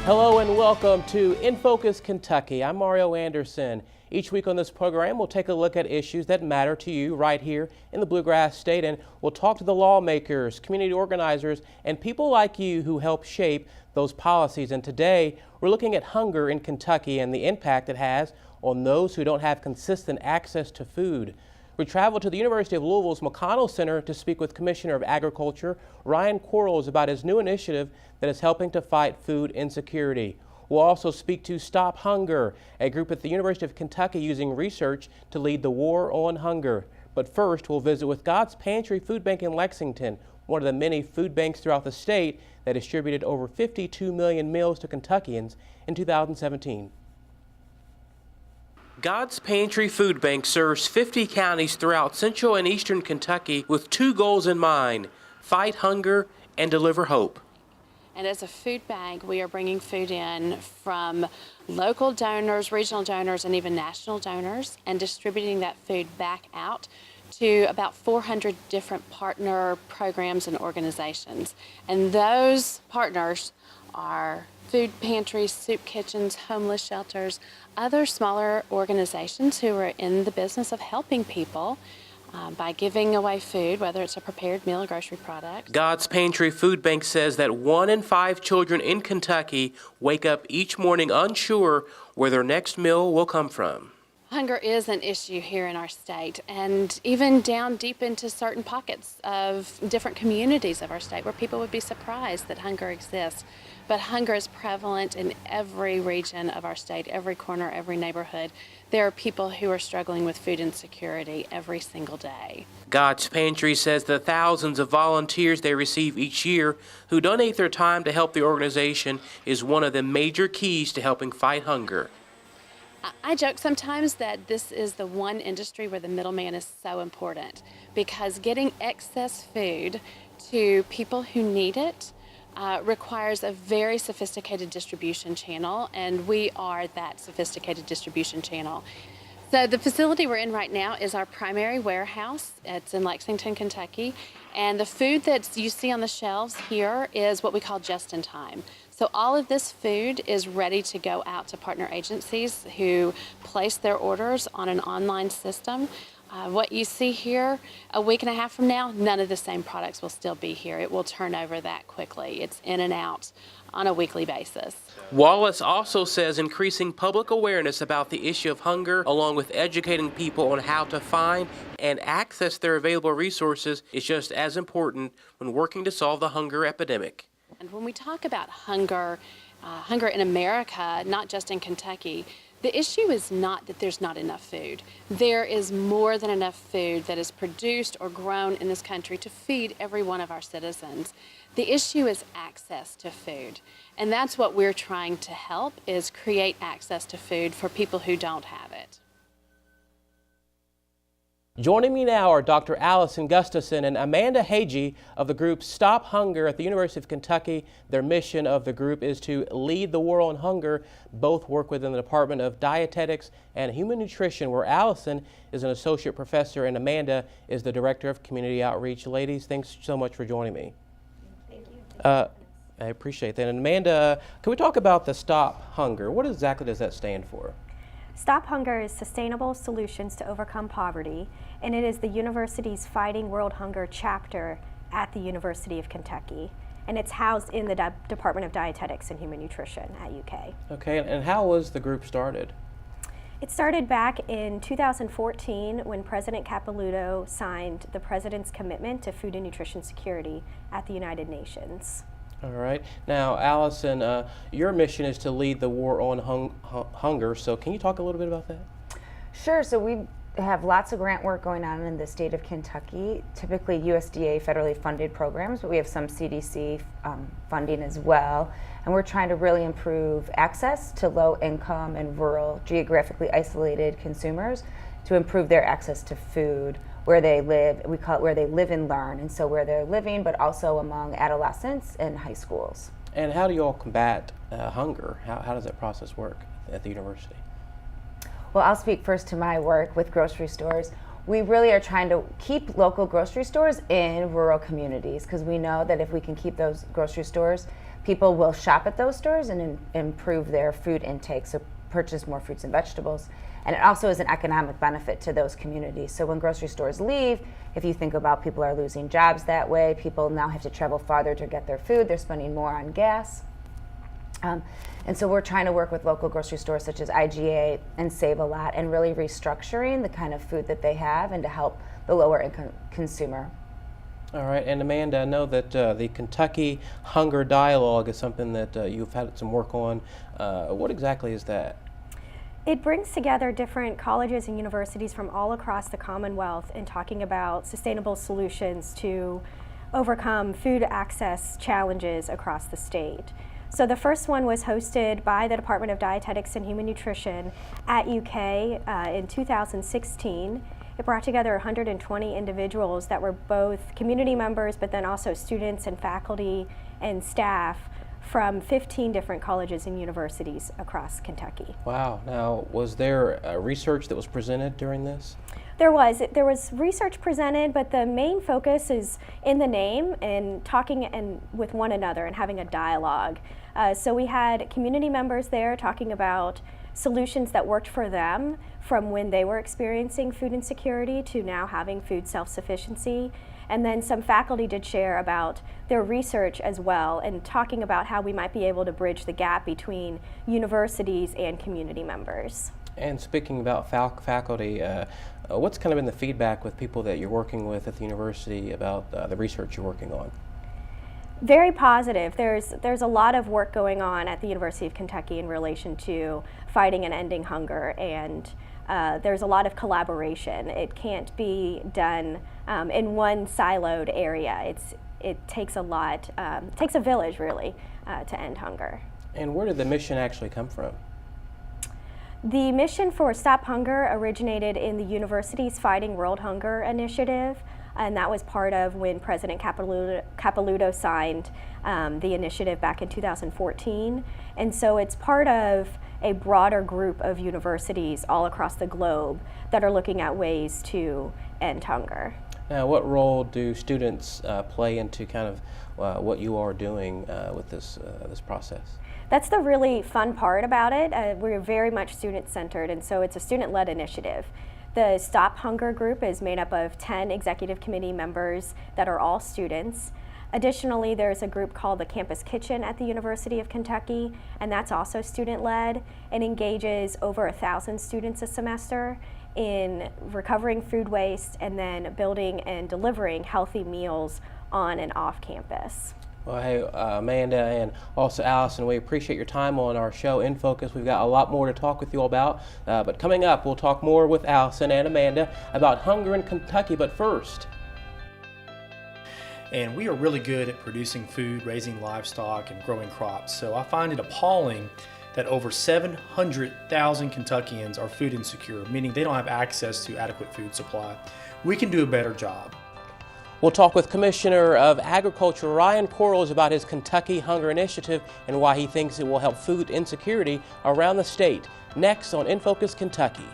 Hello and welcome to In Focus Kentucky. I'm Mario Anderson. Each week on this program, we'll take a look at issues that matter to you right here in the Bluegrass State, and we'll talk to the lawmakers, community organizers, and people like you who help shape those policies. And today, we're looking at hunger in Kentucky and the impact it has on those who don't have consistent access to food. We traveled to the University of Louisville's McConnell Center to speak with Commissioner of Agriculture Ryan Quarles about his new initiative that is helping to fight food insecurity. We'll also speak to Stop Hunger, a group at the University of Kentucky using research to lead the war on hunger. But first, we'll visit with God's Pantry Food Bank in Lexington, one of the many food banks throughout the state that distributed over 52 million meals to Kentuckians in 2017. God's Pantry Food Bank serves 50 counties throughout central and eastern Kentucky with two goals in mind: fight hunger and deliver hope. And as a food bank, we are bringing food in from local donors, regional donors, and even national donors, and distributing that food back out to about 400 different partner programs and organizations. And those partners are food pantries, soup kitchens, homeless shelters, other smaller organizations who are in the business of helping people by giving away food, whether it's a prepared meal or grocery product. God's Pantry Food Bank says that 1 in 5 children in Kentucky wake up each morning unsure where their next meal will come from. Hunger is an issue here in our state, and even down deep into certain pockets of different communities of our state where people would be surprised that hunger exists. But hunger is prevalent in every region of our state, every corner, every neighborhood. There are people who are struggling with food insecurity every single day. God's Pantry says the thousands of volunteers they receive each year who donate their time to help the organization is one of the major keys to helping fight hunger. I joke sometimes that this is the one industry where the middleman is so important, because getting excess food to people who need it requires a very sophisticated distribution channel, and we are that sophisticated distribution channel. So the facility we're in right now is our primary warehouse. It's in Lexington, Kentucky, and the food that you see on the shelves here is what we call just in time. So all of this food is ready to go out to partner agencies who place their orders on an online system. What you see here a week and a half from now, none of the same products will still be here. It will turn over that quickly. It's in and out on a weekly basis. Wallace also says increasing public awareness about the issue of hunger, along with educating people on how to find and access their available resources, is just as important when working to solve the hunger epidemic. And when we talk about hunger in America, not just in Kentucky, the issue is not that there's not enough food. There is more than enough food that is produced or grown in this country to feed every one of our citizens. The issue is access to food. And that's what we're trying to help, is create access to food for people who don't have it. Joining me now are Dr. Allison Gustafson and Amanda Hagee of the group Stop Hunger at the University of Kentucky. Their mission of the group is to lead the war on hunger. Both work within the Department of Dietetics and Human Nutrition, where Allison is an associate professor and Amanda is the director of community outreach. Ladies, thanks so much for joining me. Thank you. I appreciate that. And Amanda, can we talk about the Stop Hunger? What exactly does that stand for? Stop Hunger is Sustainable Solutions to Overcome Poverty, and it is the university's Fighting World Hunger chapter at the University of Kentucky. And it's housed in the Department of Dietetics and Human Nutrition at UK. Okay, and how was the group started? It started back in 2014 when President Capilouto signed the President's Commitment to Food and Nutrition Security at the United Nations. All right. Now, Allison, your mission is to lead the war on hunger, so can you talk a little bit about that? Sure. So we have lots of grant work going on in the state of Kentucky, typically USDA federally funded programs, but we have some CDC funding as well. And we're trying to really improve access to low income and rural, geographically isolated consumers to improve their access to food where they live. We call it where they live and learn, and so where they're living, but also among adolescents and high schools. And how do you all combat hunger? How does that process work at the university? Well, I'll speak first to my work with grocery stores. We really are trying to keep local grocery stores in rural communities, because we know that if we can keep those grocery stores, people will shop at those stores and improve their food intake, so purchase more fruits and vegetables. And it also is an economic benefit to those communities. So when grocery stores leave, if you think about people are losing jobs that way, people now have to travel farther to get their food, they're spending more on gas. And so we're trying to work with local grocery stores such as IGA and Save a Lot, and really restructuring the kind of food that they have and to help the lower income consumer. All right, and Amanda, I know that the Kentucky Hunger Dialogue is something that you've had some work on. What exactly is that? It brings together different colleges and universities from all across the Commonwealth in talking about sustainable solutions to overcome food access challenges across the state. So the first one was hosted by the Department of Dietetics and Human Nutrition at UK in 2016. It brought together 120 individuals that were both community members, but then also students and faculty and staff from 15 different colleges and universities across Kentucky. Wow. Now, was there research that was presented during this? There was research presented, but the main focus is in the name and talking with one another and having a dialogue. So we had community members there talking about solutions that worked for them from when they were experiencing food insecurity to now having food self-sufficiency. And then some faculty did share about their research as well and talking about how we might be able to bridge the gap between universities and community members. And speaking about faculty, what's kind of been the feedback with people that you're working with at the university about the research you're working on? Very positive. There's a lot of work going on at the University of Kentucky in relation to fighting and ending hunger, and there's a lot of collaboration. It can't be done in one siloed area. It takes a lot, it takes a village really to end hunger. And where did the mission actually come from? The mission for Stop Hunger originated in the university's Fighting World Hunger initiative, and that was part of when President Capilouto signed the initiative back in 2014. And so it's part of a broader group of universities all across the globe that are looking at ways to end hunger. Now, what role do students play into kind of what you are doing with this process? That's the really fun part about it. We're very much student-centered, and so it's a student-led initiative. The Stop Hunger group is made up of 10 executive committee members that are all students. Additionally, there's a group called the Campus Kitchen at the University of Kentucky, and that's also student-led and engages over 1,000 students a semester in recovering food waste and then building and delivering healthy meals on and off campus. Well, hey, Amanda and also Allison, we appreciate your time on our show, In Focus. We've got a lot more to talk with you all about, but coming up, we'll talk more with Allison and Amanda about hunger in Kentucky, but first. And we are really good at producing food, raising livestock, and growing crops. So I find it appalling that over 700,000 Kentuckians are food insecure, meaning they don't have access to adequate food supply. We can do a better job. We'll talk with Commissioner of Agriculture Ryan Quarles about his Kentucky Hunger Initiative and why he thinks it will help food insecurity around the state. Next on In Focus Kentucky.